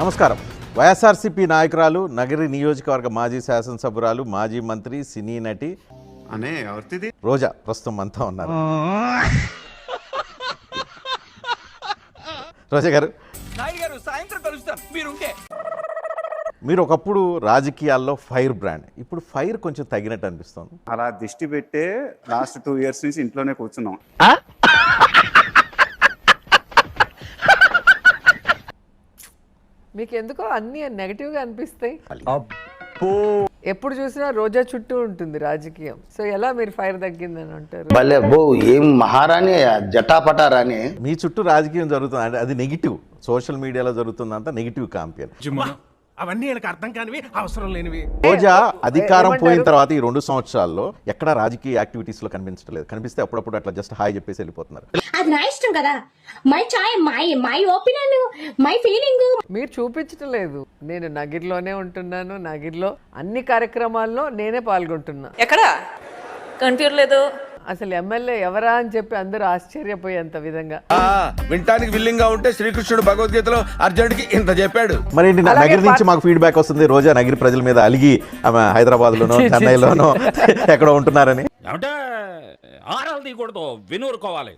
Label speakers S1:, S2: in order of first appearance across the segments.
S1: నమస్కారం. వైఎస్ఆర్సీపీ నాయకురాలు, నగరి నియోజకవర్గ మాజీ శాసనసభ్యురాలు, మాజీ మంత్రి, సినీ నటి
S2: అనే ఎవరిది
S1: రోజా ప్రస్తుతం అంతా ఉన్నారు. రోజా గారు, మీరు ఒకప్పుడు రాజకీయాల్లో ఫైర్ బ్రాండ్, ఇప్పుడు ఫైర్ కొంచెం తగ్గినట్టు అనిపిస్తుంది.
S2: అలా దిష్టి పెట్టే లాస్ట్ 2 years నుంచి ఇంట్లోనే కూర్చున్నాం.
S3: మీకు ఎందుకో అన్ని నెగటివ్గా అనిపిస్తాయి. ఎప్పుడు చూసినా రోజా చుట్టూ ఉంటుంది రాజకీయం. సో ఎలా మీరు ఫైర్ తగ్గిందని అంటారు?
S4: భలే బో, ఏం మహారాణి జటాపటారాని.
S1: మీ చుట్టూ రాజకీయం జరుగుతుంది అంటే అది నెగిటివ్, సోషల్ మీడియాలో జరుగుతుందంతా నెగిటివ్ కాంపెయిన్.
S5: అవన్నీ వీళ్ళకి అర్థం కానివి, అవసరం లేనివి.
S1: రోజా అధికారం పోయిన తర్వాత ఈ 2 సంవత్సరాల్లో ఎక్కడ రాజకీయ యాక్టివిటీస్ లో కనిపించట్లేదు. కనిపిస్తే అప్పుడప్పుడు అట్లా జస్ట్ హాయ్ చెప్పేసి వెళ్ళిపోతున్నారు.
S6: అది నా ఇష్టం కదా, my chai, my opinion, my feeling.
S3: మీరు చూపించటం లేదు. నేను నగిరిలోనే ఉంటున్నాను, నగిరిలో అన్ని కార్యక్రమాల్లో నేనే పాల్గొంటున్నా.
S7: ఎక్కడ కనిపించలేదు.
S3: అసలు ఎమ్మెల్యే ఎవరా అని చెప్పి అందరూ ఆశ్చర్యపోయేంత విధంగా.
S5: వినటానికి విల్లింగ్ గా ఉంటే శ్రీకృష్ణుడు భగవద్గీతలో అర్జునుడికి ఇంత చెప్పాడు.
S1: మరి ఏంటి, నగరి నుంచి మాకు ఫీడ్బ్యాక్ వస్తుంది, రోజా నగరి ప్రజల మీద అలిగి ఆమె హైదరాబాద్ లోనో చెన్నైలోనో ఎక్కడో ఉంటున్నారని.
S8: అంటే ఆరాలు తీయకూడదు, వినూరుకోవాలి.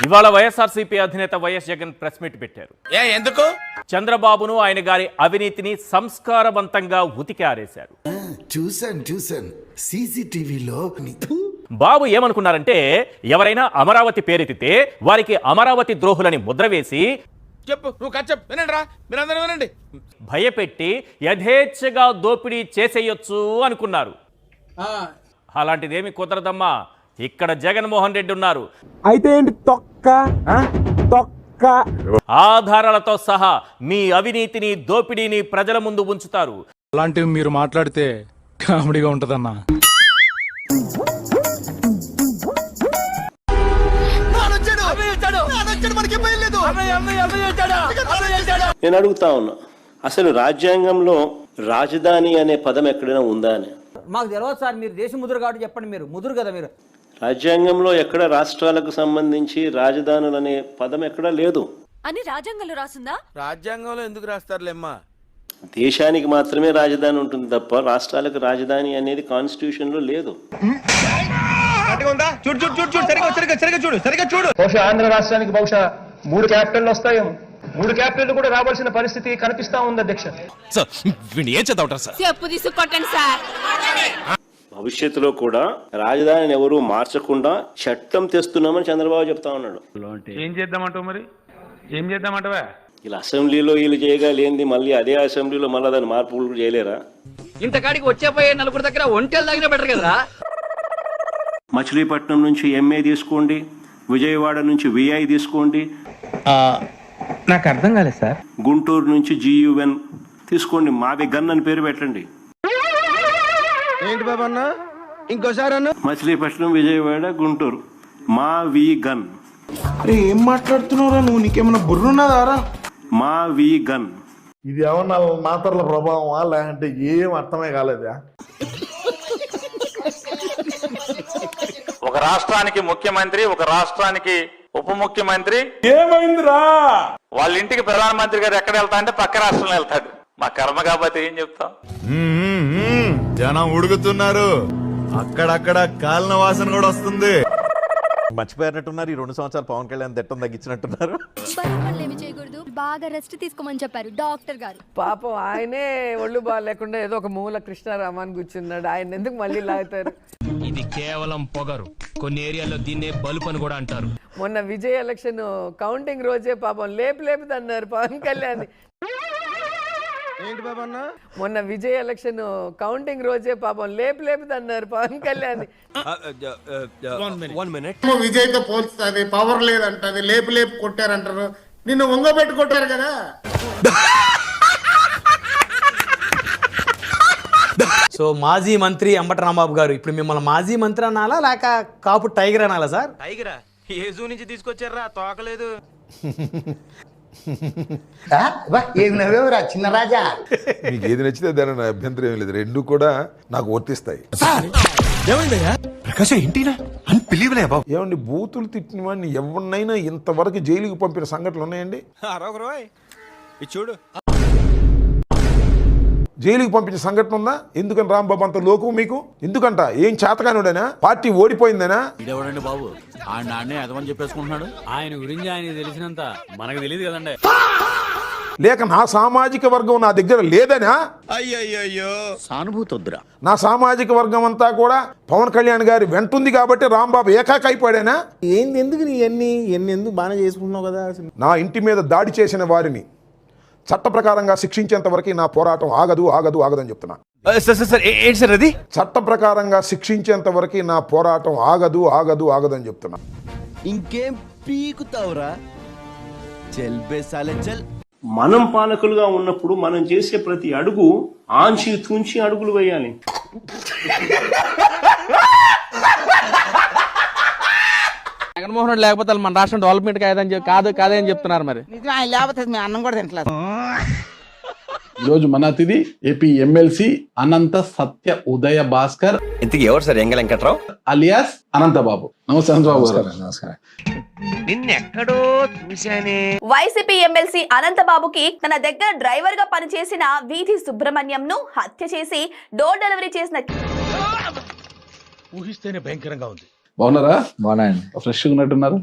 S8: ఇవాళ వైఎస్ఆర్సీపీ అధినేత వైఎస్ జగన్ ప్రెస్ మీట్ పెట్టారు.
S5: ఎందుకు?
S8: చంద్రబాబును, ఆయన గారి అవినీతిని సంస్కారవంతంగా ఉతికి ఆరేశారు.
S9: చూశాను సీసీటీవీలో.
S8: బాబు ఏమనుకున్నారంటే, ఎవరైనా అమరావతి పేరెత్తితే వారికి అమరావతి ద్రోహులని ముద్ర వేసి
S5: చెప్పు, నువ్వు చెప్పు, వినండి రా, మీరందరూ వినండి,
S8: భయపెట్టి యథేచ్ఛగా దోపిడీ చేసేయొచ్చు అనుకున్నారు. అలాంటిదేమి కుదరదమ్మా. ఇక్కడ జగన్మోహన్ రెడ్డి ఉన్నారు.
S5: అయితే ఏంటి తొక్క
S8: ఆధారాలతో సహా మీ అవినీతిని, దోపిడీని ప్రజల ముందు ఉంచుతారు.
S10: అలాంటివి మీరు మాట్లాడితే కామెడీగా ఉంటదన్నా.
S11: నేను అడుగుతా ఉన్నా, అసలు రాజ్యాంగంలో రాజధాని అనే పదం ఎక్కడైనా ఉందా అని?
S7: మాకు తెలియదు సార్. మీరు దేశ ముదురు కాబట్టి చెప్పండి. మీరు ముదురు కదా. మీరు
S11: రాజ్యాంగంలో ఎక్కడ రాష్ట్రాలకు సంబంధించి రాజధానులు అనే పదం ఎక్కడా లేదు
S6: అని రాజ్యాంగంలో రాసిందా?
S5: రాజ్యాంగంలో ఎందుకు రాస్తారులేమ్మా?
S11: దేశానికి మాత్రమే రాజధాని ఉంటుంది తప్ప రాష్ట్రాలకు రాజధాని అనేది కాన్స్టిట్యూషన్ లో లేదు.
S4: బహుశా ఆంధ్ర రాష్ట్రానికి బహుశా 3 క్యాపిటల్లు వస్తాయేమో. 3 క్యాపిటల్లు కూడా రావాల్సిన పరిస్థితి కనిపిస్తా ఉంది అధ్యక్ష.
S6: చెప్పు తీసుకొట్టండి సార్.
S11: భవిష్యత్తులో కూడా రాజధానిని ఎవరు మార్చకుండా చట్టం తెస్తున్నామని చంద్రబాబు చెప్తా ఉన్నాడు.
S10: ఏం చేద్దామంటావు మరి? ఏం చేద్దామంటావా?
S11: ఇలా అసెంబ్లీలో వీళ్ళు చేయగలేంది మళ్ళీ అదే అసెంబ్లీలో మళ్ళీ దాన్ని మార్పులు చేయలేరా?
S7: ఇంతకాడికి వచ్చేపోయే నలుగురు దగ్గర ఒంటెలు తగిన బెటర్ కదా.
S11: మచిలీపట్నం నుంచి ఎంఏ తీసుకోండి, విజయవాడ నుంచి విఐ తీసుకోండి,
S4: నాకు అర్థం కాలేదు సార్.
S11: గుంటూరు నుంచి GUN తీసుకోండి, మావి గన్ అని పేరు పెట్టండి.
S5: ఏంటి బాబా అన్న, ఇంకోసారి అన్న.
S11: మచిలీపట్నం, విజయవాడ, గుంటూరు, మావి గన్.
S9: ఏం మాట్లాడుతున్నారా నువ్వు? నీకేమన్నా బుర్రున్నదారా?
S11: మావి గన్.
S9: ఇది ఏమన్నా మాత్రల ప్రభావమా లేదంటే ఏం అర్థమే కాలేదా?
S8: ఒక రాష్ట్రానికి ముఖ్యమంత్రి, ఒక రాష్ట్రానికి ఉప ముఖ్యమంత్రి.
S5: ఏమైందిరా?
S8: వాళ్ళ ఇంటికి ప్రధానమంత్రి గారు ఎక్కడ వెళ్తా అంటే పక్క రాష్ట్రంలో వెళ్తాడు. మా కర్మ కాబట్టి ఏం చెప్తాం.
S9: జనం ఉడుకుతున్నారు, అక్కడక్కడ కాలిన వాసన కూడా వస్తుంది.
S1: మర్చిపోయినట్టున్నారు, ఈ 2 సంవత్సరాలు పవన్ కళ్యాణ్ తిట్టం తగ్గించినట్టున్నారు.
S6: చేయకూడదు, బాగా రెస్ట్ తీసుకోమని చెప్పారు డాక్టర్ గారు.
S3: పాపం ఆయనే ఒళ్ళు బాగాలేకుండా ఏదో ఒక మూల కృష్ణారామాన్ని కూర్చున్నాడు. ఆయన ఎందుకు మళ్ళీ లాగుతారు?
S10: ఇది కేవలం పొగరు. కొన్ని ఏరియాలో దీన్నే బలుపు అని కూడా అంటారు.
S3: మొన్న విజయ్ ఎలక్షన్ కౌంటింగ్ రోజే పాపం లేపుదన్నారు పవన్ కళ్యాణ్.
S5: ఏంటి బాబా అన్న?
S3: మొన్న విజయ్ ఎలక్షన్ కౌంటింగ్ రోజే పాపం లేపుదన్నారు పవన్ కళ్యాణ్.
S9: విజయ్తో పోల్స్తుంది, పవర్ లేదంటది, లేపు కొట్టారంటారు, నిన్ను వంగబెట్టి కొట్టారు కదా.
S10: సో మాజీ మంత్రి అంబటి రాంబాబు గారు ఇప్పుడు మిమ్మల్ని మాజీ మంత్రి అనాలా లేక కాపు టైగర్ అనాలా సార్?
S5: టైగరా? ఏ జూ నుంచి తీసుకొచ్చారా? తోకలేదు.
S4: ఏమి నవ్వేవరా చిన్న రాజా?
S9: మీకు ఏది నచ్చితే దాని అభ్యంతరం ఏం లేదు, 2 కూడా నాకు వర్తిస్తాయి.
S5: ప్రకాశం ఏంటినా అంత ఏమండి బూతులు తిట్టిన వాడిని ఎవరినైనా ఇంతవరకు జైలుకి పంపిన సంఘటనలు ఉన్నాయండి? చూడు, జైలుకి పంపించిన సంఘటన ఉందా? ఎందుకని రాంబాబు అంత లోకం మీకు? ఎందుకంట ఏం చేతకానుడైనా? పార్టీ ఓడిపోయిందనా?
S7: ఇదేవాడండి బాబు ఆ నాన్నే అదమని చెప్పేసుకుంటున్నాడు.
S8: ఆయన గురించి ఆయన తెలిసినంత మనకు తెలియదు కదండి.
S5: లేక నా సామాజిక వర్గం నా దగ్గర లేదనా?
S7: అయ్యయ్యో సానుభూతి వద్దురా.
S5: నా సామాజిక వర్గం అంతా కూడా పవన్ కళ్యాణ్ గారి వెంటుంది కాబట్టి రాంబాబు ఏకాక అయిపోయాడేనా?
S10: ఏంది ఎందుకు నీ ఎన్ని ఎందుకు బాగానే చేసుకుంటున్నావు కదా?
S5: నా ఇంటి మీద దాడి చేసిన వారిని చట్ట ప్రకారంగా శిక్షించేంత వరకు నా పోరాటం ఆగదు ఆగదు ఆగదని చెప్తున్నా.
S7: ఏంటి సార్ అది?
S5: చట్ట ప్రకారంగా శిక్షించేంత వరకు నా పోరాటం ఆగదు ఆగదు ఆగదని చెప్తున్నా.
S7: ఇంకేం పీకుతావురా? చల్ బేసాలే చల్.
S11: మనం పాలకులుగా ఉన్నప్పుడు మనం చేసే ప్రతి అడుగు ఆంచి తుంచి అడుగులు వేయాలి.
S7: జగన్మోహన్ రెడ్డి లేకపోతే మన రాష్ట్రం డెవలప్మెంట్ కాదే అని చెప్తున్నారు. మరి
S3: లేకపోతే మీ అన్నం కూడా తింటలేదు.
S4: ఈరోజు మన అతిథి ఏపీ ఎమ్మెల్సీ అనంత సత్య ఉదయ భాస్కర్,
S7: ఇంతకీ ఎవరు సార్? ఎంగ వెంకట్రావు
S4: అలియాస్ అనంతబాబు. నమస్తే అనంతబాబు గారు.
S10: నమస్కారం.
S7: నిన్నెక్కడో చూశానే.
S6: వైసీపీ ఎమ్మెల్సీ అనంతబాబుకి తన దగ్గర డ్రైవర్ గా పనిచేసిన వీధి సుబ్రహ్మణ్యం ను హత్య చేసి డోర్ డెలివరీ చేసిన
S8: ఊహిస్తేనే భయంకరంగా ఉంది.
S4: బాగున్నారా?
S10: బాగున్నాయండి.
S4: ఫ్రెష్ గా ఉన్నట్టున్నారు.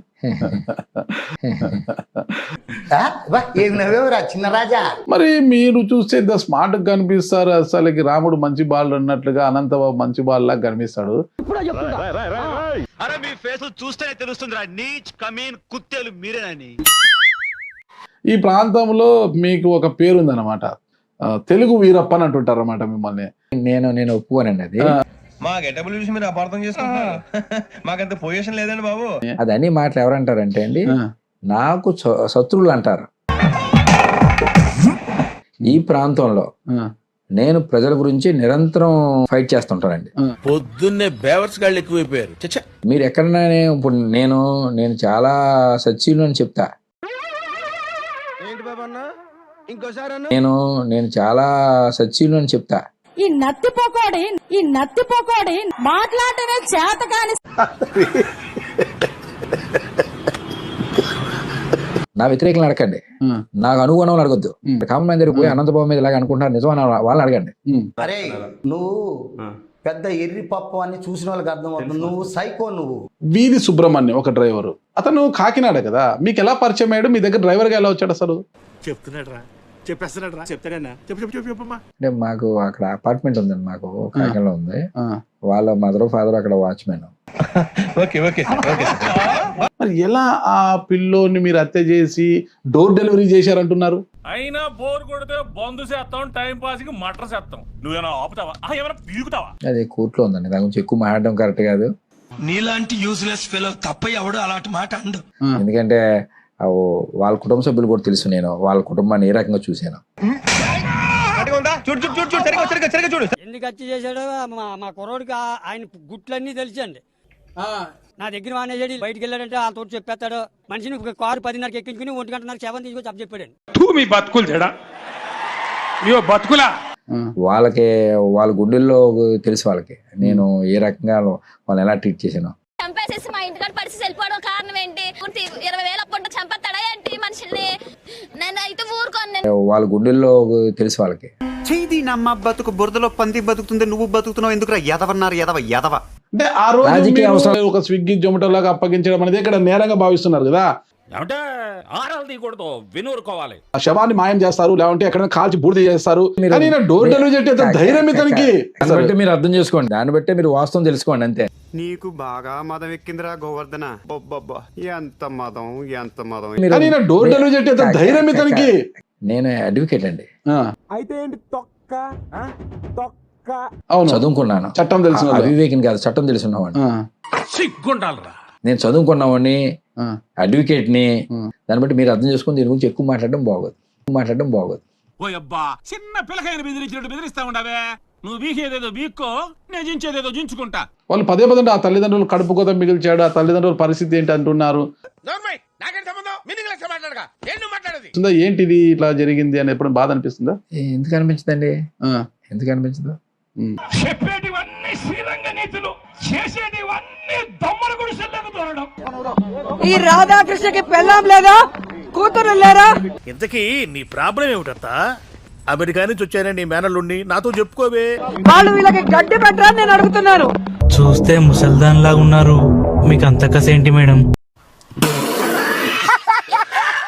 S10: చిన్న రాజా
S4: మరి మీరు చూస్తే ఇంత స్మార్ట్ గా కనిపిస్తారు. అసలుకి రాముడు మంచి బాల్ అన్నట్లుగా అనంతబాబు మంచి బాల్ లాగా కనిపిస్తాడు.
S7: అరే మీ ఫేస్ చూస్తేనే తెలుస్తుందిరా, నీచ్ కమీన్ కుత్తేలు మీరేనని.
S4: ఈ ప్రాంతంలో మీకు ఒక పేరు ఉందన్నమాట, తెలుగు వీరప్ప అని అంటుంటారు అన్నమాట మిమ్మల్ని.
S10: నేను ఒప్పుకోనండి. అది
S7: మా గెటబుల్ చూసి మీరు అపార్థం చేసుకుంటున్నారు. మాకంత పొజిషన్ లేదండి బాబు.
S10: అది అన్ని మాటలు ఎవరంటారంటే అండి, నాకు శత్రువులు అంటారు. ఈ ప్రాంతంలో నేను ప్రజల గురించి నిరంతరం ఫైట్ చేస్తుంటానండి.
S5: పొద్దున్నే బేవర్స్ గాళ్ళు ఎక్కువైపోయారు.
S10: మీరు ఎక్కడైనా ఇప్పుడు నేను చాలా సచ్చీలు అని చెప్తా. నేను చాలా సచ్చీలు అని చెప్తా.
S6: ఈ నత్తిపోకోడి మాట్లాడటమే చేత కాని.
S10: నా వ్యతిరేకలు అడగండి, నాకు అనుగుణం అడగొద్దు. కామన్ మ్యాన్ దగ్గర పోయి అనంతబాబు మీద ఇలాగ అనుకుంటున్నారు నిజమని వాళ్ళని అడగండి.
S12: అరే నువ్వు పెద్ద ఎర్రి పప్పు అని చూసిన వాళ్ళకి అర్థమవుతుంది. నువ్వు సైకో. నువ్వు
S4: వీధి సుబ్రహ్మణ్యం ఒక డ్రైవరు, అతను కాకినాడ కదా. మీకు ఎలా పరిచయం అయ్యాడు? మీ దగ్గర డ్రైవర్ గా ఎలా వచ్చాడు అసలు?
S5: చెప్తున్నాడు చెప్తాడన్నా.
S10: అంటే మాకు అక్కడ అపార్ట్మెంట్ ఉందండి, మాకు కాకినాడలో ఉంది. వాళ్ళ మదర్ ఫాదర్ అక్కడ వాచ్మెన్.
S4: మరి ఎలా ఆ పిల్లోని మీరు హత్య చేసి డోర్ డెలివరీ చేశారంటున్నారు?
S8: అయినా బోర్ కొడితే బంధు చేస్తాం, టైం పాస్ కి మటర్ చేస్తాం. నువ్వేనా ఆపుతావా? ఏమైనా పీకుతావా?
S10: అది కోర్టులో ఉందండి, దాని గురించి ఎక్కువ మాట్లాడడం కరెక్ట్ కాదు.
S7: నీలాంటి యూజ్లెస్ ఫెలో తప్ప ఎవడు అలాంటి మాట అండు.
S10: ఎందుకంటే వాళ్ళ కుటుంబ సభ్యులు కూడా తెలుసు, నేను వాళ్ళ కుటుంబాన్ని ఏ రకంగా చూశాను.
S7: ఎందుకు హత్య చేశాడో మా కుర్రోడికి ఆయన గుట్లన్నీ తెలుసండి. నా దగ్గర మానేసాడు, బయటికి వెళ్ళాడంటే వాళ్ళతో చెప్పేస్తాడు. మనిషిని కారు 10:30 ఎక్కించుకుని 1:00 7 తీసుకొచ్చి అప్ చెప్పాడు.
S4: మీ బతుకులు తేడా బతుకులా.
S10: వాళ్ళకి వాళ్ళ గుండెల్లో తెలుసు వాళ్ళకి నేను ఏ రకంగా వాళ్ళని ఎలా ట్రీట్ చేశాను.
S6: చంపేసేసి మా ఇంటికాడ పరిస్థితి వెళ్ళిపోవడం కారణం ఏంటి? 20,000 అప్పుంటే చంపేస్తాడా ఏంటి మనుషుల్ని? నేనైతే ఊరుకోను.
S10: వాళ్ళ గుండెల్లో తెలుసు వాళ్ళకి.
S12: చేయి నమ్మ బతుకు బురదలో పంది బతుకుతుంది, నువ్వు బతుకుతున్నావు ఎందుకురా? ఎదవన్నారు ఎదవ.
S4: అంటే ఆ రోజు ఒక స్విగ్గీ జొమాటో లాగా అప్పగించడం అనేది ఇక్కడ నేరంగా భావిస్తున్నారు కదా.
S8: అంటే ఆరాలు తీయకూడదు, వినూరుకోవాలి.
S4: ఆ శవాన్ని మాయం చేస్తారు, లేదంటే ఎక్కడైనా కాల్చి బూడిద చేస్తారు. డోర్ డెలివరీ చేస్తే ధైర్యం ఇతనికి.
S10: దాన్ని బట్టి మీరు అర్థం చేసుకోండి, దాన్ని బట్టే మీరు వాస్తవం తెలుసుకోండి అంతే.
S2: నీకు బాగా మదం ఎక్కిందిరా గోవర్ధన. ఎంత మదం.
S4: డోర్ డెలివరీ చేస్తే ధైర్యం ఇతనికి.
S10: నేను అడ్వకేట్ అండి.
S5: అయితే ఏంటి తొక్క
S4: అవును,
S10: చదువుకున్నాను.
S4: చట్టం తెలిసిన
S10: అవివేకిని కాదు, చట్టం తెలుసున్నవాడిని.
S8: సిగ్గుండాలరా.
S10: నేను చదువుకున్నవాడిని, అడ్వకేట్ ని. దాన్ని బట్టి మీరు అర్థం చేసుకుని దీని గురించి ఎక్కువ మాట్లాడడం బాగోదు.
S8: ఓ అబ్బా, చిన్న పిల్లకాయని బెదిరించినట్టు బెదిరిస్తా ఉండవే. నువ్వు వీకేదేదో వీక్కో, నేను జించేదేదో జించుకుంటా.
S4: వాళ్ళు పదే ఆ తల్లిదండ్రులు కడుపు కోత మిగిల్చాడు, ఆ తల్లిదండ్రుల పరిస్థితి ఏంటి అంటున్నారు. ఏంటిది ఇట్లా జరిగింది అని ఎప్పుడు బాధ అనిపిస్తుందా?
S10: ఎందుకు అనిపించదండి? ఎందుకు అనిపించదు?
S8: చెప్పేటివన్నీ శ్రీరంగ నీతులు, చేసేటివన్నీ దొమ్మల గుడిసె.
S7: ఈ రాధాకృష్ణకి పెళ్ళాం లేదా, కూతురు లేరా?
S13: ఇంతకీ నీ ప్రాబ్లం ఏమిటత్తా? అమెరికా నుంచి వచ్చానే నీ మేనల్లుండి నాతో చెప్పుకోవే.
S7: వాళ్ళు వీళ్ళకి గడ్డి పెట్టరా నేను అడుగుతున్నాను.
S10: చూస్తే ముసల్దాన్ లాగా ఉన్నారు, మీకు అంత కసేంటి మేడం?